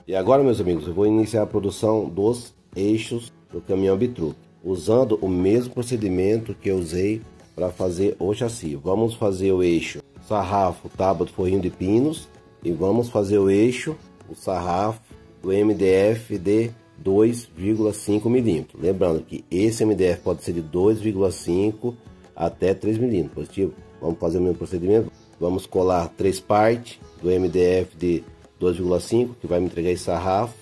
E agora, meus amigos, eu vou iniciar a produção dos eixos do caminhão bitruck, usando o mesmo procedimento que eu usei para fazer o chassi. Vamos fazer o eixo sarrafo tábua do forrinho de pinos e vamos fazer o eixo, o sarrafo do MDF de 2,5 milímetros. Lembrando que esse MDF pode ser de 2,5 até 3 milímetros. Positivo. Vamos fazer o mesmo procedimento. Vamos colar 3 partes do MDF de 2,5 que vai me entregar esse sarrafo,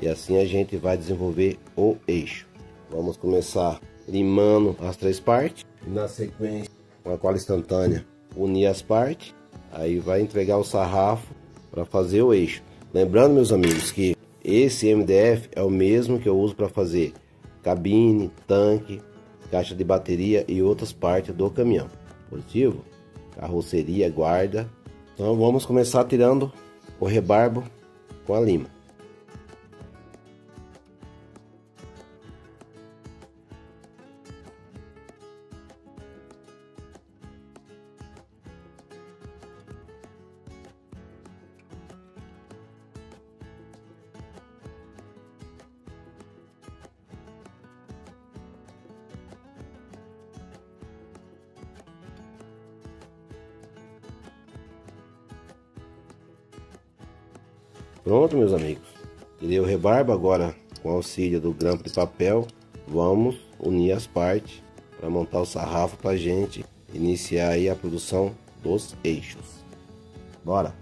e assim a gente vai desenvolver o eixo. Vamos começar limando as 3 partes e na sequência, com a cola instantânea, unir as partes. Aí vai entregar o sarrafo para fazer o eixo. Lembrando, meus amigos, que esse MDF é o mesmo que eu uso para fazer cabine, tanque, caixa de bateria e outras partes do caminhão. Positivo? Carroceria, guarda. Então vamos começar tirando o rebarbo com a lima. Pronto, meus amigos, tirei o rebarbo. Agora, com auxílio do grampo de papel, vamos unir as partes para montar o sarrafo para a gente iniciar aí a produção dos eixos. Bora!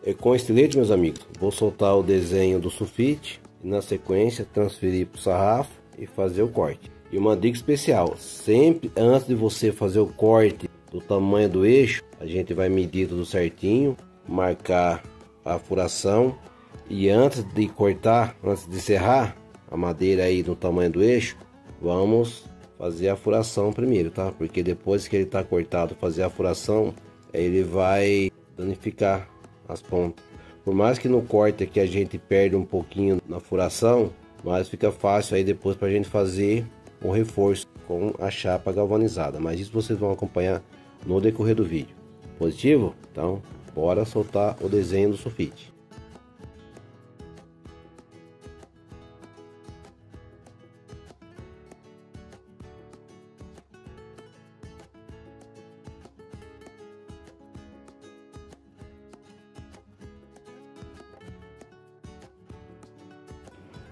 E com estilete, meus amigos, vou soltar o desenho do sulfite e na sequência transferir para o sarrafo e fazer o corte. E uma dica especial: sempre antes de você fazer o corte do tamanho do eixo, a gente vai medir tudo certinho, marcar a furação, e antes de cortar, antes de serrar a madeira aí no tamanho do eixo, vamos fazer a furação primeiro, tá? Porque depois que ele tá cortado, fazer a furação, ele vai danificar as pontas. Por mais que no corte aqui a gente perde um pouquinho na furação, mas fica fácil aí depois para a gente fazer um reforço com a chapa galvanizada. Mas isso vocês vão acompanhar no decorrer do vídeo. Positivo? Então bora soltar o desenho do sulfite.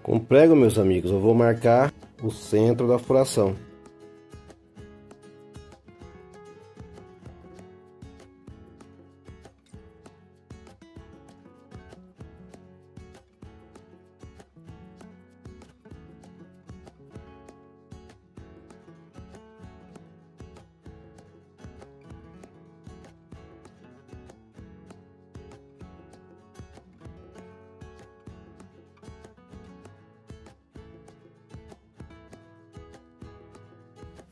Com prego, meus amigos, eu vou marcar o centro da furação.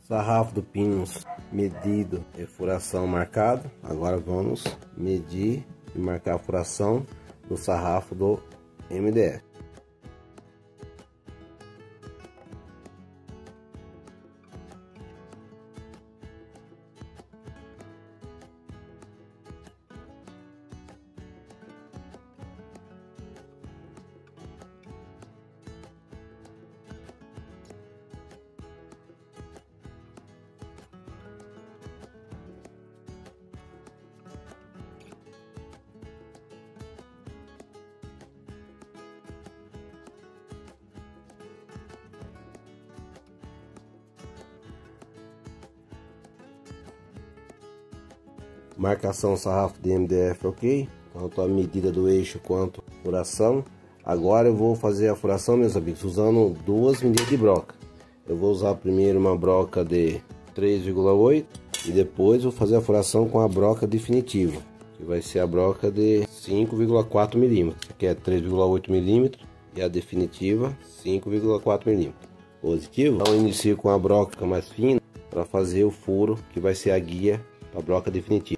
Sarrafo do pinos medido e furação marcado. Agora vamos medir e marcar a furação no sarrafo do MDF. Marcação sarrafo de MDF, ok? Tanto a medida do eixo quanto a furação. Agora eu vou fazer a furação, meus amigos, usando duas medidas de broca. Eu vou usar primeiro uma broca de 3,8 e depois vou fazer a furação com a broca definitiva, que vai ser a broca de 5,4 milímetros, que é 3,8 milímetros, e a definitiva 5,4 milímetros. Positivo? Então inicio com a broca mais fina para fazer o furo que vai ser a guia para a broca definitiva.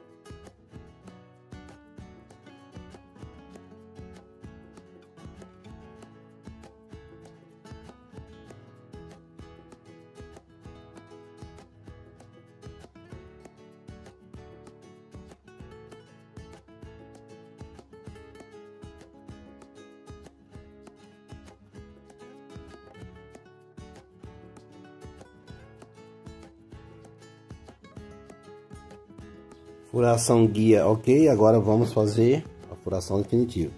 Furação guia, ok? Agora vamos fazer a furação definitiva.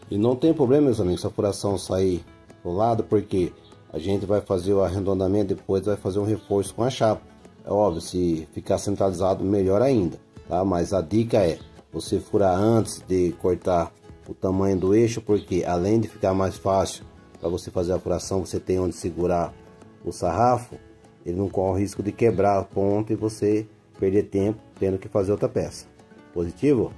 E não tem problema, meus amigos, se a furação sair do lado, porque a gente vai fazer o arredondamento, depois vai fazer um reforço com a chapa. É óbvio, se ficar centralizado, melhor ainda, tá? Mas a dica é você furar antes de cortar o tamanho do eixo, porque além de ficar mais fácil para você fazer a furação, você tem onde segurar o sarrafo, ele não corre o risco de quebrar a ponta e você perder tempo tendo que fazer outra peça. Positivo?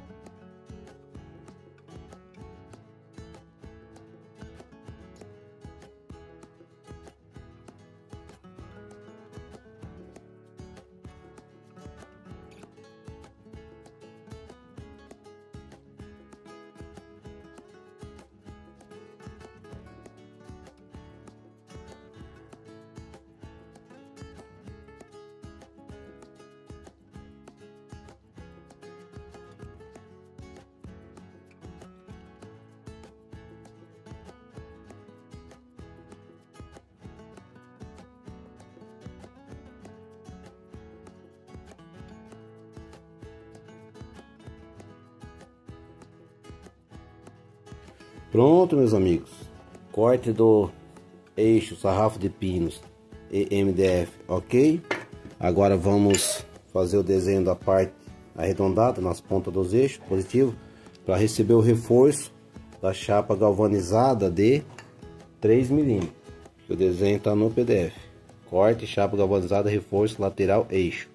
Pronto, meus amigos, corte do eixo sarrafo de pinos e MDF, ok? Agora vamos fazer o desenho da parte arredondada nas pontas dos eixos, positivo, para receber o reforço da chapa galvanizada de 3 milímetros. O desenho está no PDF. Corte, chapa galvanizada, reforço lateral, eixo,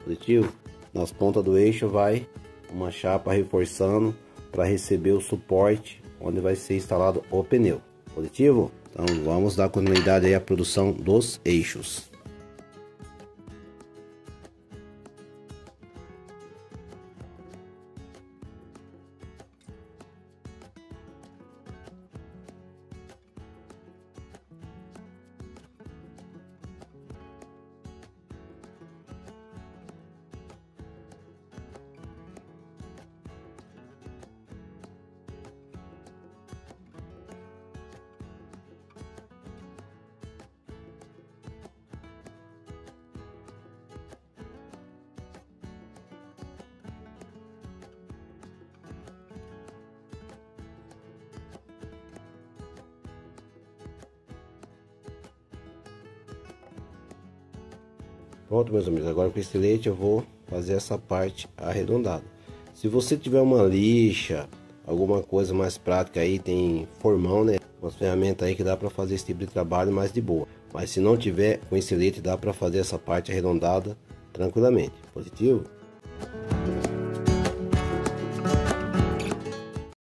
positivo. Nas pontas do eixo vai uma chapa reforçando para receber o suporte onde vai ser instalado o pneu. Positivo? Então vamos dar continuidade aí à produção dos eixos. Pronto, meus amigos, agora com esse estilete eu vou fazer essa parte arredondada. Se você tiver uma lixa, alguma coisa mais prática aí, tem formão, né? Umas ferramentas aí que dá para fazer esse tipo de trabalho mais de boa. Mas se não tiver, com esse estilete dá para fazer essa parte arredondada tranquilamente. Positivo?